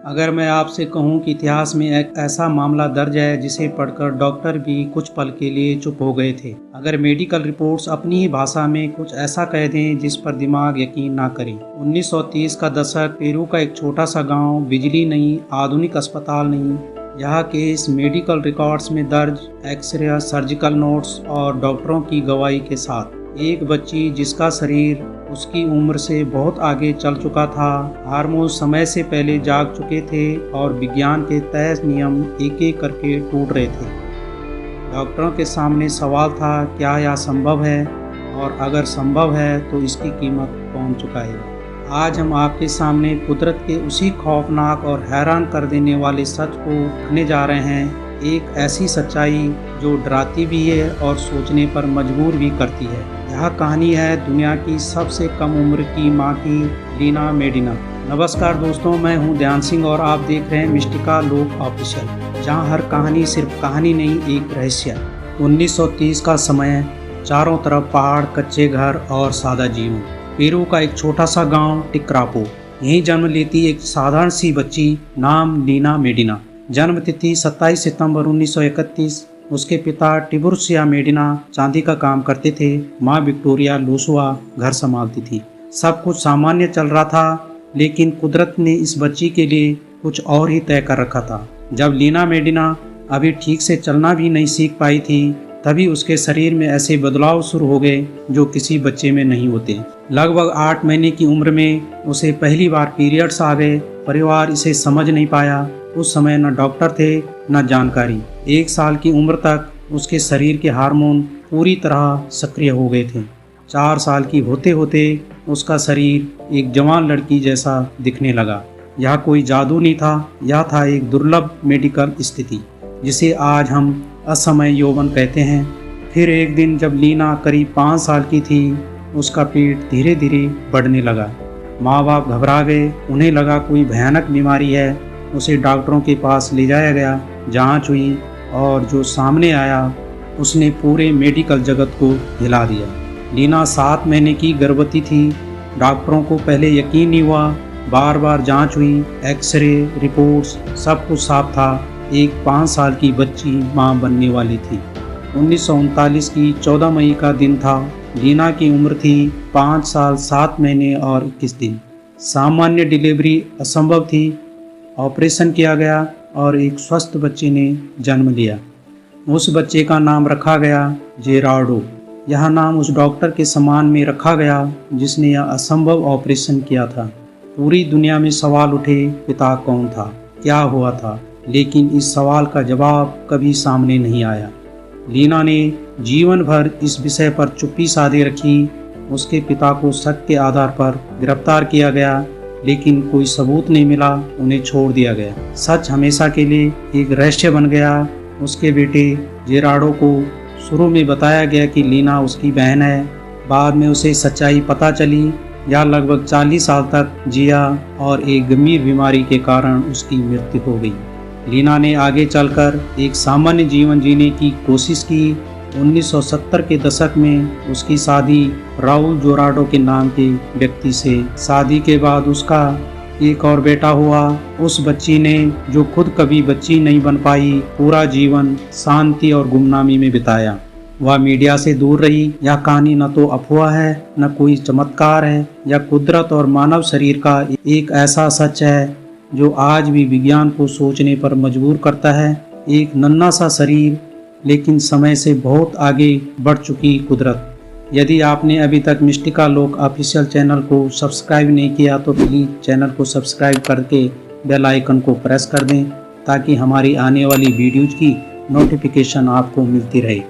अगर मैं आपसे कहूं कि इतिहास में एक ऐसा मामला दर्ज है जिसे पढ़कर डॉक्टर भी कुछ पल के लिए चुप हो गए थे। अगर मेडिकल रिपोर्ट्स अपनी ही भाषा में कुछ ऐसा कह दें जिस पर दिमाग यकीन ना करे। 1930 का दशक, पेरू का एक छोटा सा गांव, बिजली नहीं, आधुनिक अस्पताल नहीं, यहाँ के इस मेडिकल रिकॉर्ड्स में दर्ज एक्सरे, सर्जिकल नोट्स और डॉक्टरों की गवाही के साथ एक बच्ची जिसका शरीर उसकी उम्र से बहुत आगे चल चुका था, हार्मोन समय से पहले जाग चुके थे और विज्ञान के तय नियम एक एक करके टूट रहे थे। डॉक्टरों के सामने सवाल था, क्या यह संभव है, और अगर संभव है तो इसकी कीमत कौन चुकाएगा। आज हम आपके सामने कुदरत के उसी खौफनाक और हैरान कर देने वाले सच को रखने जा रहे हैं, एक ऐसी सच्चाई जो डराती भी है और सोचने पर मजबूर भी करती है। यह कहानी है दुनिया की सबसे कम उम्र की मां की, लीना मेडिना। नमस्कार दोस्तों, मैं हूं ध्यान सिंह और आप देख रहे हैं मिस्टिका लोक ऑफिशियल, जहां हर कहानी सिर्फ कहानी नहीं, एक रहस्य। 1930 का समय, चारों तरफ पहाड़, कच्चे घर और सादा जीवन। पेरू का एक छोटा सा गांव टिक्रापो, यहीं जन्म लेती एक साधारण सी बच्ची, नाम लीना मेडिना। जन्म तिथि 27 सितंबर 1931। उसके पिता टिबुर्सिया मेडिना चांदी का काम करते थे, माँ विक्टोरिया लूसुआ घर संभालती थी। सब कुछ सामान्य चल रहा था, लेकिन कुदरत ने इस बच्ची के लिए कुछ और ही तय कर रखा था। जब लीना मेडिना अभी ठीक से चलना भी नहीं सीख पाई थी, तभी उसके शरीर में ऐसे बदलाव शुरू हो गए जो किसी बच्चे में नहीं होते। लगभग 8 महीने की उम्र में उसे पहली बार पीरियड्स आ गए। परिवार इसे समझ नहीं पाया। उस समय न डॉक्टर थे न जानकारी। 1 साल की उम्र तक उसके शरीर के हार्मोन पूरी तरह सक्रिय हो गए थे। 4 साल की होते होते उसका शरीर एक जवान लड़की जैसा दिखने लगा। यह कोई जादू नहीं था, यह था एक दुर्लभ मेडिकल स्थिति जिसे आज हम असमय यौवन कहते हैं। फिर एक दिन जब लीना करीब 5 साल की थी, उसका पेट धीरे धीरे बढ़ने लगा। माँ बाप घबरा गए, उन्हें लगा कोई भयानक बीमारी है। उसे डॉक्टरों के पास ले जाया गया, जांच हुई और जो सामने आया उसने पूरे मेडिकल जगत को हिला दिया। लीना 7 महीने की गर्भवती थी। डॉक्टरों को पहले यकीन नहीं हुआ। बार बार जांच हुई, एक्सरे रिपोर्ट्स, सब कुछ साफ था। एक 5 साल की बच्ची मां बनने वाली थी। 1939 की 14 मई का दिन था। लीना की उम्र थी 5 साल 7 महीने और 21 दिन। सामान्य डिलीवरी असंभव थी। ऑपरेशन किया गया और एक स्वस्थ बच्चे ने जन्म लिया। उस बच्चे का नाम रखा गया जेरार्डो। यह नाम उस डॉक्टर के सम्मान में रखा गया जिसने यह असंभव ऑपरेशन किया था। पूरी दुनिया में सवाल उठे, पिता कौन था, क्या हुआ था, लेकिन इस सवाल का जवाब कभी सामने नहीं आया। लीना ने जीवन भर इस विषय पर चुप्पी साधे रखी। उसके पिता को शक के आधार पर गिरफ्तार किया गया, लेकिन कोई सबूत नहीं मिला, उन्हें छोड़ दिया गया। सच हमेशा के लिए एक रहस्य बन गया। उसके बेटे जेरार्डो को शुरू में बताया गया कि लीना उसकी बहन है। बाद में उसे सच्चाई पता चली। यह लगभग 40 साल तक जिया और एक गंभीर बीमारी के कारण उसकी मृत्यु हो गई। लीना ने आगे चलकर एक सामान्य जीवन जीने की कोशिश की। 1970 के दशक में उसकी शादी राउल जोराडो के नाम के व्यक्ति से। शादी के बाद उसका एक और बेटा हुआ। उस बच्ची ने, जो खुद कभी बच्ची नहीं बन पाई, पूरा जीवन शांति और गुमनामी में बिताया। वह मीडिया से दूर रही। यह कहानी न तो अफवाह है, न कोई चमत्कार है। यह कुदरत और मानव शरीर का एक ऐसा सच है जो आज भी विज्ञान को सोचने पर मजबूर करता है। एक नन्हा सा शरीर, लेकिन समय से बहुत आगे बढ़ चुकी कुदरत। यदि आपने अभी तक मिस्टिका लोक ऑफिशियल चैनल को सब्सक्राइब नहीं किया तो प्लीज़ चैनल को सब्सक्राइब करके बेल आइकन को प्रेस कर दें, ताकि हमारी आने वाली वीडियोज़ की नोटिफिकेशन आपको मिलती रहे।